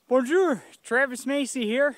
Bonjour, Travis Macy here.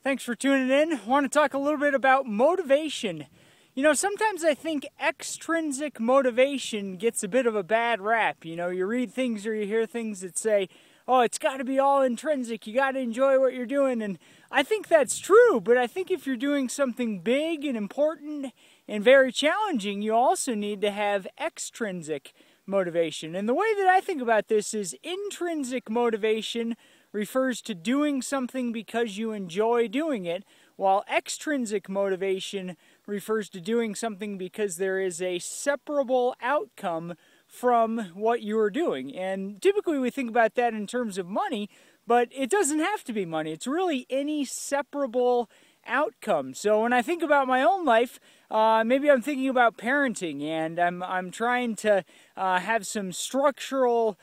Thanks for tuning in. I want to talk a little bit about motivation. You know, sometimes I think extrinsic motivation gets a bit of a bad rap. You know, you read things or you hear things that say, oh, it's got to be all intrinsic. You got to enjoy what you're doing. And I think that's true, but I think if you're doing something big and important and very challenging, you also need to have extrinsic motivation. And the way that I think about this is intrinsic motivation refers to doing something because you enjoy doing it, while extrinsic motivation refers to doing something because there is a separable outcome from what you are doing. And typically we think about that in terms of money, but it doesn't have to be money. It's really any separable outcome. So when I think about my own life, maybe I'm thinking about parenting, and I'm trying to have some structural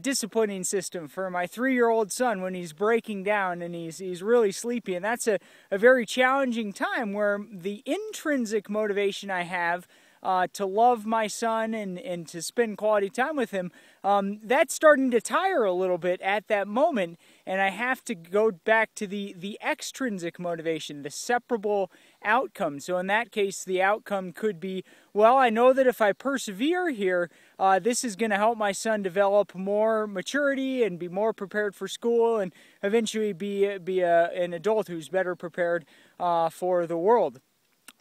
disciplining system for my 3-year-old son when he's breaking down and he's really sleepy, and that's a very challenging time where the intrinsic motivation I have to love my son and to spend quality time with him, that's starting to tire a little bit at that moment, and I have to go back to the extrinsic motivation, the separable outcome. So in that case, the outcome could be, well, I know that if I persevere here, this is going to help my son develop more maturity and be more prepared for school and eventually be an adult who's better prepared for the world.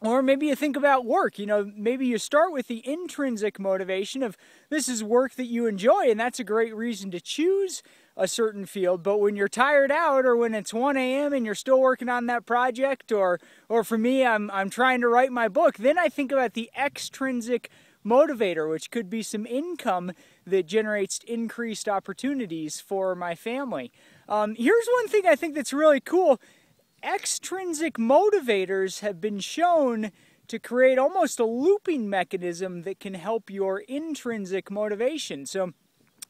Or maybe you think about work. You know, maybe you start with the intrinsic motivation of this is work that you enjoy, and that's a great reason to choose a certain field. But when you're tired out, or when it's 1 a.m. and you're still working on that project, or for me, I'm trying to write my book, then I think about the extrinsic motivator, which could be some income that generates increased opportunities for my family. Here's one thing I think that's really cool. Extrinsic motivators have been shown to create almost a looping mechanism that can help your intrinsic motivation. So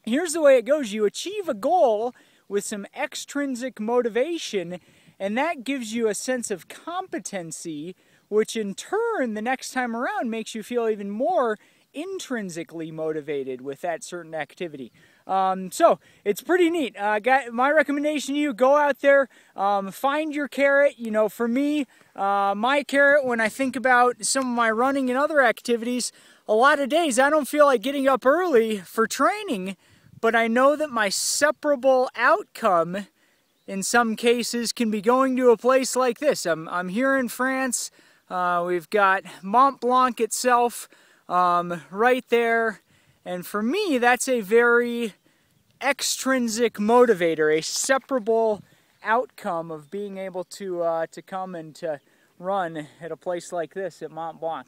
here's the way it goes. You achieve a goal with some extrinsic motivation, and that gives you a sense of competency, which in turn, the next time around, makes you feel even more intrinsically motivated with that certain activity. So it's pretty neat. My recommendation to you, go out there, find your carrot. You know, for me, my carrot, when I think about some of my running and other activities, a lot of days I don't feel like getting up early for training, but I know that my separable outcome in some cases can be going to a place like this. I'm here in France. We've got Mont Blanc itself right there, and for me that's a very extrinsic motivator, a separable outcome of being able to come and to run at a place like this at Mont Blanc.